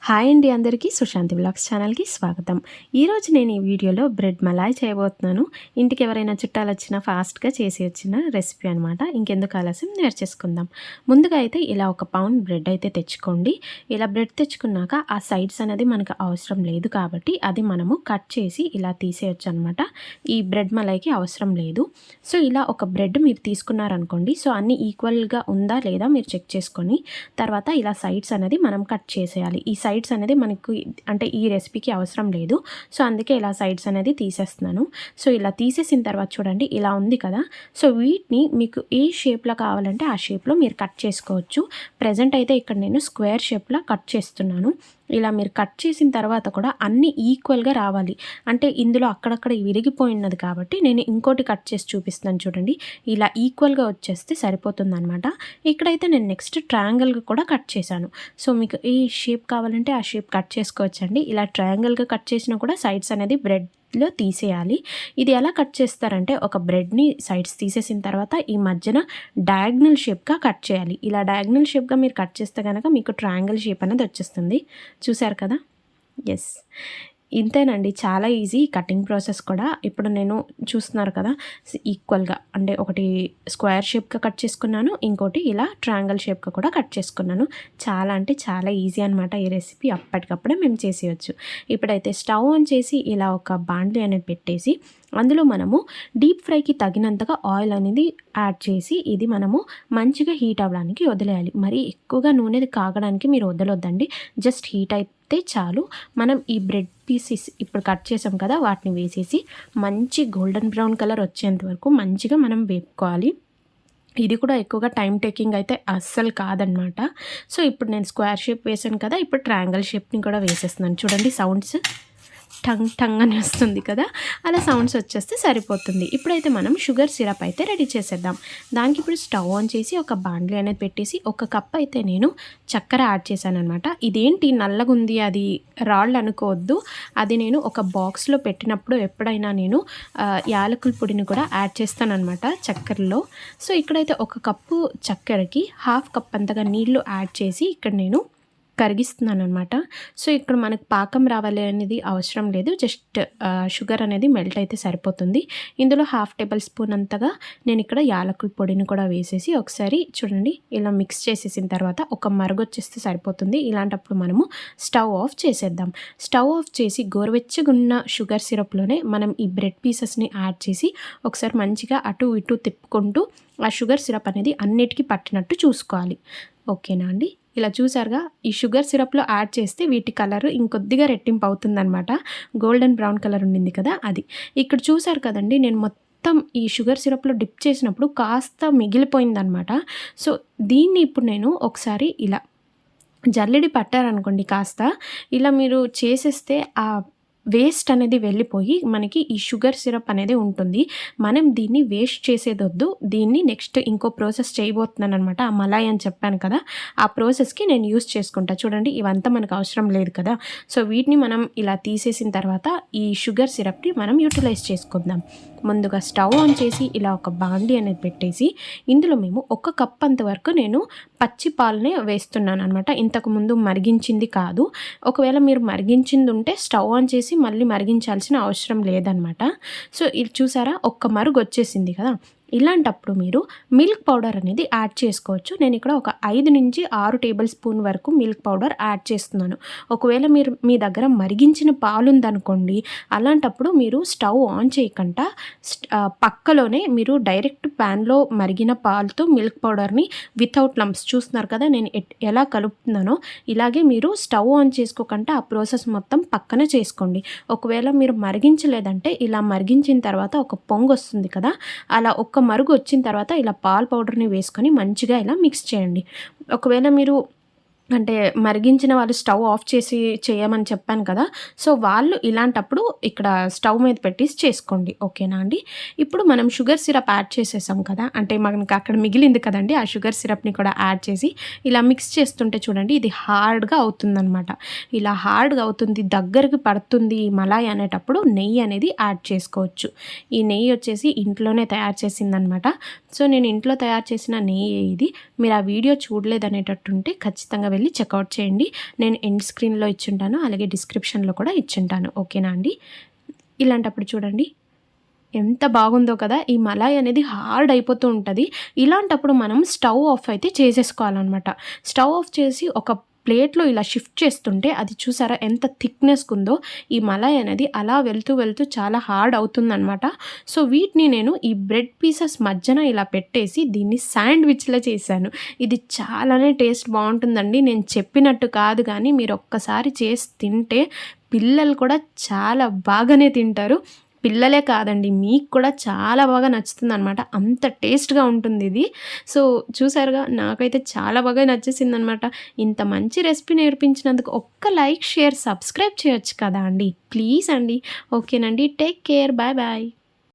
Hi అండి అందరికీ Sushanti vlogs ఛానల్కి స్వాగతం. ఈరోజు నేను ఈ వీడియోలో బ్రెడ్ మలాయ్ చేయబోతున్నాను. ఇంటికి ఎవరైనా చుట్టాలు వచ్చినా ఫాస్ట్గా చేసి వచ్చిన రెసిపీ అనమాట. ఇంకెందుకు ఆలస్యం నేర్చేసుకుందాం. ముందుగా అయితే ఇలా 1 పౌండ్ బ్రెడ్ అయితే తెచ్చుకోండి. ఇలా బ్రెడ్ తెచ్చుకున్నాక ఆ సైడ్స్ అనేది మనకు అవసరం లేదు కాబట్టి అది మనము కట్ చేసి ఇలా తీసేయచ్చు అనమాట. ఈ బ్రెడ్ మలాయ్కి అవసరం లేదు. సో ఇలా ఒక బ్రెడ్ మీరు తీసుకున్నారనుకోండి, సో అన్నీ ఈక్వల్గా ఉందా లేదా మీరు చెక్ చేసుకొని తర్వాత ఇలా సైడ్స్ అనేది మనం కట్ చేసేయాలి. ఈ సైడ్స్ అనేది మనకు అంటే ఈ రెసిపీకి అవసరం లేదు. సో అందుకే ఇలా సైడ్స్ అనేది తీసేస్తున్నాను. సో ఇలా తీసేసిన తర్వాత చూడండి ఇలా ఉంది కదా. సో వీటిని మీకు ఏ షేప్లో కావాలంటే ఆ షేప్లో మీరు కట్ చేసుకోవచ్చు. ప్రజెంట్ అయితే ఇక్కడ నేను స్క్వేర్ షేప్లో కట్ చేస్తున్నాను. ఇలా మీరు కట్ చేసిన తర్వాత కూడా అన్నీ ఈక్వల్గా రావాలి. అంటే ఇందులో అక్కడక్కడ విరిగిపోయినది కాబట్టి నేను ఇంకోటి కట్ చేసి చూపిస్తాను చూడండి. ఇలా ఈక్వల్గా వచ్చేస్తే సరిపోతుందన్నమాట. ఇక్కడైతే నేను నెక్స్ట్ ట్రయాంగిల్గా కూడా కట్ చేశాను. సో మీకు ఏ షేప్ కావాలంటే ఆ షేప్ కట్ చేసుకోవచ్చండి. ఇలా ట్రయాంగిల్గా కట్ చేసినా కూడా సైడ్స్ అనేది బ్రెడ్లో తీసేయాలి. ఇది ఎలా కట్ చేస్తారంటే ఒక బ్రెడ్ని సైడ్స్ తీసేసిన తర్వాత ఈ మధ్యన డయాగ్నల్ షేప్గా కట్ చేయాలి. ఇలా డయాగ్నల్ షేప్గా మీరు కట్ చేస్తే కనుక మీకు ట్రయాంగిల్ షేప్ అనేది వచ్చేస్తుంది. చూసారు కదా. ఎస్, ఇంతేనండి, చాలా ఈజీ కటింగ్ ప్రాసెస్ కూడా. ఇప్పుడు నేను చూస్తున్నారు కదా ఈక్వల్గా అంటే ఒకటి స్క్వేర్ షేప్గా కట్ చేసుకున్నాను, ఇంకోటి ఇలా ట్రయాంగిల్ షేప్గా కూడా కట్ చేసుకున్నాను. చాలా అంటే చాలా ఈజీ అనమాట ఈ రెసిపీ. అప్పటికప్పుడే మేము చేసేయచ్చు. ఇప్పుడైతే స్టవ్ ఆన్ చేసి ఇలా ఒక బాండ్లీ అనేది పెట్టేసి అందులో మనము డీప్ ఫ్రైకి తగినంతగా ఆయిల్ అనేది యాడ్ చేసి ఇది మనము మంచిగా హీట్ అవ్వడానికి వదిలేయాలి. మరి ఎక్కువగా నూనెది కాగడానికి మీరు వదలొద్దండి. జస్ట్ హీట్ అయితే చాలు. మనం ఈ బ్రెడ్ పీసెస్ ఇప్పుడు కట్ చేసాం కదా వాటిని వేసేసి మంచి గోల్డెన్ బ్రౌన్ కలర్ వచ్చేంత వరకు మంచిగా మనం వేపుకోవాలి. ఇది కూడా ఎక్కువగా టైం టేకింగ్ అయితే అస్సలు కాదనమాట. సో ఇప్పుడు నేను స్క్వేర్ షేప్ వేసాను కదా, ఇప్పుడు ట్రయాంగిల్ షేప్ని కూడా వేసేస్తున్నాను. చూడండి సౌండ్స్ టంగ్ టంగ్ అని వస్తుంది కదా, అలా సౌండ్స్ వచ్చేస్తే సరిపోతుంది. ఇప్పుడైతే మనం షుగర్ సిరప్ అయితే రెడీ చేసేద్దాం. దానికి ఇప్పుడు స్టవ్ ఆన్ చేసి ఒక బాండ్లీ అనేది పెట్టేసి 1 కప్ అయితే నేను చక్కెర యాడ్ చేశాను అనమాట. ఇదేంటి నల్లగా ఉంది, అది రాళ్ళు అనుకోవద్దు. అది నేను ఒక బాక్స్లో పెట్టినప్పుడు ఎప్పుడైనా నేను యాలకుల పొడిని కూడా యాడ్ చేస్తాను అనమాట చక్కెరలో. సో ఇక్కడైతే 1 కప్పు చక్కెరకి 1/2 కప్ అంతగా నీళ్లు యాడ్ చేసి ఇక్కడ నేను కరిగిస్తున్నాను అనమాట. సో ఇక్కడ మనకు పాకం రావాలి అనేది అవసరం లేదు. జస్ట్ షుగర్ అనేది మెల్ట్ అయితే సరిపోతుంది. ఇందులో 1/2 టేబుల్ స్పూన్ అంతగా నేను ఇక్కడ యాలకుల పొడిని కూడా వేసేసి ఒకసారి చూడండి ఇలా మిక్స్ చేసేసిన తర్వాత ఒక మరుగు వచ్చేస్తే సరిపోతుంది. ఇలాంటప్పుడు మనము స్టవ్ ఆఫ్ చేసేద్దాం. స్టవ్ ఆఫ్ చేసి గోరువెచ్చగా ఉన్న షుగర్ సిరప్లోనే మనం ఈ బ్రెడ్ పీసెస్ని యాడ్ చేసి ఒకసారి మంచిగా అటు ఇటు తిప్పుకుంటూ ఆ షుగర్ సిరప్ అనేది అన్నిటికీ పట్టినట్టు చూసుకోవాలి. ఓకేనా అండి. ఇలా చూసారుగా ఈ షుగర్ సిరప్లో యాడ్ చేస్తే వీటి కలర్ ఇంకొద్దిగా రెట్టింపు అవుతుందన్నమాట. గోల్డెన్ బ్రౌన్ కలర్ ఉండింది కదా అది. ఇక్కడ చూసారు కదండి, నేను మొత్తం ఈ షుగర్ సిరప్లో డిప్ చేసినప్పుడు కాస్త మిగిలిపోయిందనమాట. సో దీన్ని ఇప్పుడు నేను ఒకసారి ఇలా జల్లెడి పట్టారనుకోండి, కాస్త ఇలా మీరు చేసేస్తే ఆ వేస్ట్ అనేది వెళ్ళిపోయి మనకి ఈ షుగర్ సిరప్ అనేది ఉంటుంది. మనం దీన్ని వేస్ట్ చేసేదొద్దు. దీన్ని నెక్స్ట్ ఇంకో ప్రాసెస్ చేయబోతున్నాను అనమాట. ఆ మలాయ్ అని చెప్పాను కదా, ఆ ప్రాసెస్కి నేను యూస్ చేసుకుంటా. చూడండి ఇవంతా మనకు అవసరం లేదు కదా. సో వీటిని మనం ఇలా తీసేసిన తర్వాత ఈ షుగర్ సిరప్ని మనం యూటిలైజ్ చేసుకుందాం. ముందుగా స్టవ్ ఆన్ చేసి ఇలా ఒక బాండీ అనేది పెట్టేసి ఇందులో మేము 1 కప్ అంతవరకు నేను పచ్చి పాలనే వేస్తున్నాను అనమాట. ఇంతకుముందు మరిగించింది కాదు. ఒకవేళ మీరు మరిగించింది ఉంటే స్టవ్ ఆన్ చేసి మళ్ళీ మరిగించాల్సిన అవసరం లేదనమాట. సో ఇది చూసారా, 1 మరుగు వచ్చేసింది కదా. ఇలాంటప్పుడు మీరు మిల్క్ పౌడర్ అనేది యాడ్ చేసుకోవచ్చు. నేను ఇక్కడ ఒక 5 నుంచి 6 టేబుల్ స్పూన్ వరకు మిల్క్ పౌడర్ యాడ్ చేస్తున్నాను. ఒకవేళ మీరు మీ దగ్గర మరిగించిన పాలు ఉందనుకోండి, అలాంటప్పుడు మీరు స్టవ్ ఆన్ చేయకుండా పక్కలోనే మీరు డైరెక్ట్ ప్యాన్లో మరిగిన పాలతో మిల్క్ పౌడర్ని వితౌట్ లంప్స్ చూస్తున్నారు కదా నేను ఎలా కలుపుతున్నానో, ఇలాగే మీరు స్టవ్ ఆన్ చేసుకోకుండా ఆ ప్రాసెస్ మొత్తం పక్కన చేసుకోండి. ఒకవేళ మీరు మరిగించలేదంటే ఇలా మరిగించిన తర్వాత ఒక పొంగు వస్తుంది కదా, అలా ఒక మరుగు వచ్చిన తర్వాత ఇలా పాల్ పౌడర్ని వేసుకొని మంచిగా ఇలా మిక్స్ చేయండి. ఒకవేళ మీరు అంటే మరిగించిన వాళ్ళు స్టవ్ ఆఫ్ చేసి చేయమని చెప్పాను కదా, సో వాళ్ళు ఇలాంటప్పుడు ఇక్కడ స్టవ్ మీద పెట్టేసి చేసుకోండి. ఓకేనా అండి. ఇప్పుడు మనం షుగర్ సిరప్ యాడ్ చేసేసాం కదా, అంటే మనకి అక్కడ మిగిలింది కదండి, ఆ షుగర్ సిరప్ని కూడా యాడ్ చేసి ఇలా మిక్స్ చేస్తుంటే చూడండి ఇది హార్డ్గా అవుతుందన్నమాట. ఇలా హార్డ్గా అవుతుంది, దగ్గరికి పడుతుంది ఈ మలాయ్ అనేటప్పుడు నెయ్యి అనేది యాడ్ చేసుకోవచ్చు. ఈ నెయ్యి వచ్చేసి ఇంట్లోనే తయారు చేసిందనమాట. సో నేను ఇంట్లో తయారు చేసిన నెయ్యి ఇది. మీరు ఆ వీడియో చూడలేదనేటట్టుంటే ఖచ్చితంగా వెళ్ళి వెళ్ళి చెక్అవుట్ చేయండి. నేను ఎండ్ స్క్రీన్లో ఇచ్చుంటాను, అలాగే డిస్క్రిప్షన్లో కూడా ఇచ్చుంటాను. ఓకేనా అండి. ఇలాంటప్పుడు చూడండి ఎంత బాగుందో కదా. ఈ మలాయ్ అనేది హార్డ్ అయిపోతూ ఉంటుంది. ఇలాంటప్పుడు మనం స్టవ్ ఆఫ్ అయితే చేసేసుకోవాలన్నమాట. స్టవ్ ఆఫ్ చేసి ఒక ప్లేట్లో ఇలా షిఫ్ట్ చేస్తుంటే అది చూసారా ఎంత థిక్నెస్గా ఉందో. ఈ మలాయ్ అనేది అలా వెళ్తూ వెళ్తూ చాలా హార్డ్ అవుతుందన్నమాట. సో వీటిని నేను ఈ బ్రెడ్ పీసెస్ మధ్యన ఇలా పెట్టేసి దీన్ని శాండ్విచ్లా చేశాను. ఇది చాలానే టేస్ట్ బాగుంటుందండి. నేను చెప్పినట్టు కాదు కానీ మీరు ఒక్కసారి చేసి తింటే పిల్లలు కూడా చాలా బాగానే తింటారు. పిల్లలే కాదండి, మీకు కూడా చాలా బాగా నచ్చుతుందనమాట. అంత టేస్ట్‌గా ఉంటుంది ఇది. సో చూసారుగా, నాకైతే చాలా బాగా నచ్చేసిందనమాట. ఇంత మంచి రెసిపీ నేర్పించినందుకు ఒక్క లైక్, షేర్, సబ్స్క్రైబ్ చేయొచ్చు కదా అండి. ప్లీజ్ అండి. ఓకేనండి. Take care. Bye bye.